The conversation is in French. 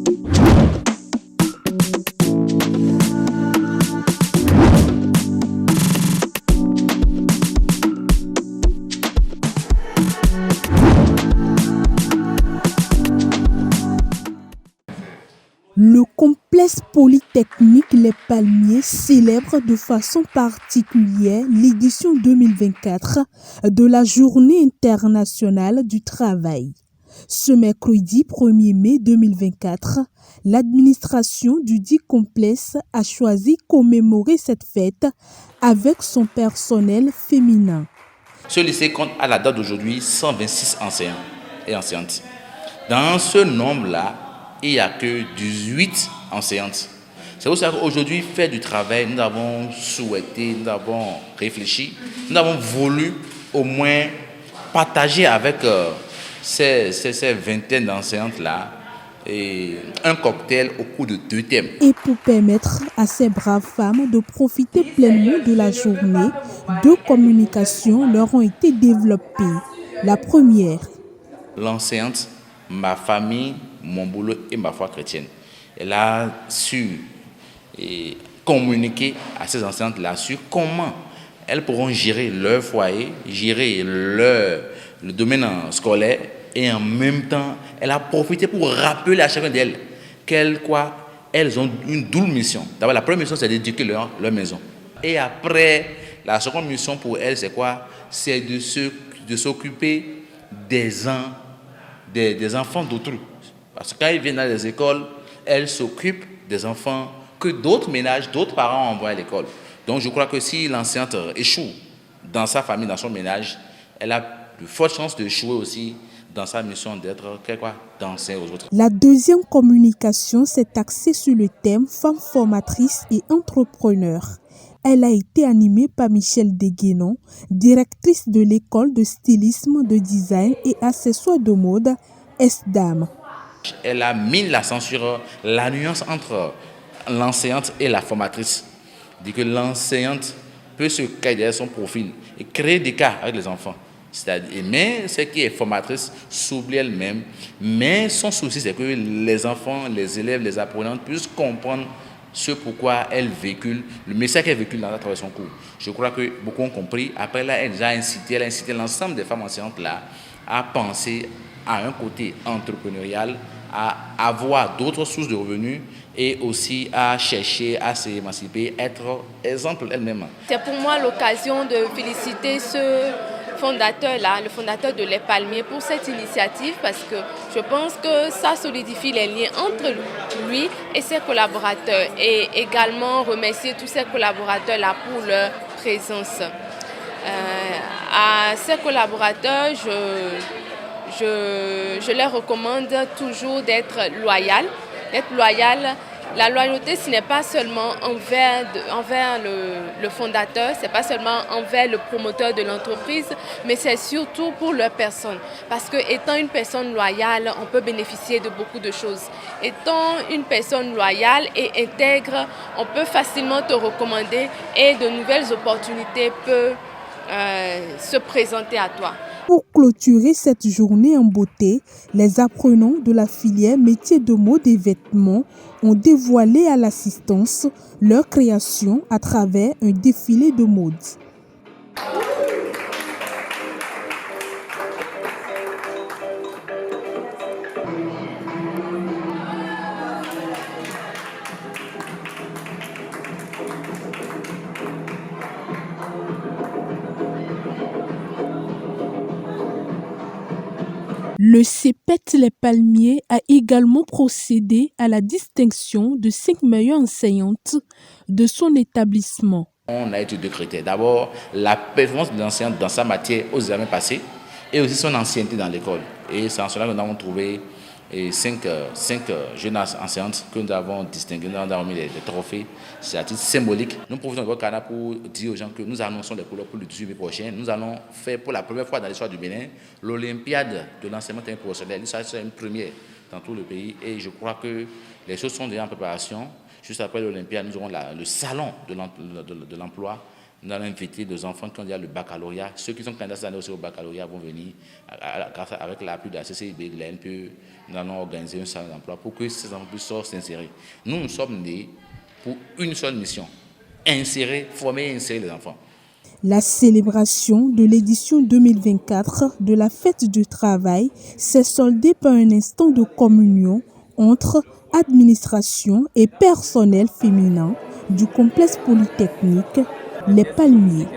Le complexe polytechnique Les Palmiers célèbre de façon particulière l'édition 2024 de la Journée internationale du travail. Ce mercredi 1er mai 2024, l'administration du dit complexe a choisi commémorer cette fête avec son personnel féminin. Ce lycée compte à la date d'aujourd'hui 126 enseignants et enseignantes. Dans ce nombre-là, il n'y a que 18 enseignantes. C'est pour ça qu'aujourd'hui, faire du travail, nous avons souhaité, nous avons réfléchi, nous avons voulu au moins partager avec ces vingtaines d'enseignantes-là et un cocktail au cours de 2 thèmes. Et pour permettre à ces braves femmes de profiter pleinement de la journée, 2 communications leur ont été développées. La première, l'enseignante, ma famille, mon boulot et ma foi chrétienne. Elle a su communiquer à ces enseignantes-là sur comment elles pourront gérer leur foyer, gérer le domaine scolaire et en même temps, elle a profité pour rappeler à chacune d'elles elles ont une double mission. D'abord, la première mission, c'est d'éduquer leur maison. Et après, la seconde mission pour elles, c'est quoi? C'est de s'occuper des enfants d'autrui. Parce que quand ils viennent dans les écoles, elles s'occupent des enfants que d'autres ménages, d'autres parents envoient à l'école. Donc je crois que si l'enseignante échoue dans sa famille, dans son ménage, elle a de fortes chances d'échouer aussi dans sa mission d'enseigner aux autres. La deuxième communication s'est axée sur le thème femmes formatrices et entrepreneurs. Elle a été animée par Michel Deguénon, directrice de l'école de stylisme, de design et accessoires de mode ESDAM. Elle a mis l'accent sur la nuance entre l'enseignante et la formatrice. Dit que l'enseignante peut se cacher derrière son profil et créer des cas avec les enfants. Mais celle qui est formatrice s'oublie elle-même. Mais son souci, c'est que les enfants, les élèves, les apprenantes puissent comprendre ce pourquoi elle véhicule, le message qu'elle véhicule à travers son cours. Je crois que beaucoup ont compris. Après là, elle a incité l'ensemble des femmes enseignantes là à penser à un côté entrepreneurial, à avoir d'autres sources de revenus et aussi à chercher à s'émanciper, être exemple elle-même. C'est pour moi l'occasion de féliciter ce fondateur-là, le fondateur de Les Palmiers, pour cette initiative parce que je pense que ça solidifie les liens entre lui et ses collaborateurs et également remercier tous ses collaborateurs-là pour leur présence. À ces collaborateurs, je leur recommande toujours d'être loyal. La loyauté, ce n'est pas seulement envers le fondateur, ce n'est pas seulement envers le promoteur de l'entreprise, mais c'est surtout pour leur personne. Parce que étant une personne loyale, on peut bénéficier de beaucoup de choses. Étant une personne loyale et intègre, on peut facilement te recommander et de nouvelles opportunités peuvent se présenter à toi. Pour clôturer cette journée en beauté, les apprenants de la filière métiers de mode et vêtements ont dévoilé à l'assistance leur création à travers un défilé de mode. Le CEPET Les Palmiers a également procédé à la distinction de 5 meilleures enseignantes de son établissement. On a étudié 2 critères. D'abord, la performance de l'enseignante dans sa matière aux examens passés et aussi son ancienneté dans l'école. Et c'est en cela que nous avons trouvé 5 jeunes enseignantes que nous avons distinguées, nous avons mis des trophées. C'est à titre symbolique. Nous profitons de votre canal pour dire aux gens que nous annonçons les couleurs pour le 18 mai prochain. Nous allons faire pour la première fois dans l'histoire du Bénin l'Olympiade de l'enseignement professionnel. Ça, c'est une première dans tout le pays et je crois que les choses sont déjà en préparation. Juste après l'Olympiade, nous aurons le salon de l'emploi Nous allons inviter des enfants qui ont déjà le baccalauréat. Ceux qui sont candidats cette année aussi au baccalauréat vont venir avec l'appui de la CCIB, de l'NPE. Nous allons organiser un salon d'emploi pour que ces enfants puissent s'insérer. Nous sommes nés pour une seule mission, former et insérer les enfants. La célébration de l'édition 2024 de la Fête du Travail s'est soldée par un instant de communion entre administration et personnel féminin du complexe polytechnique Les Palmiers.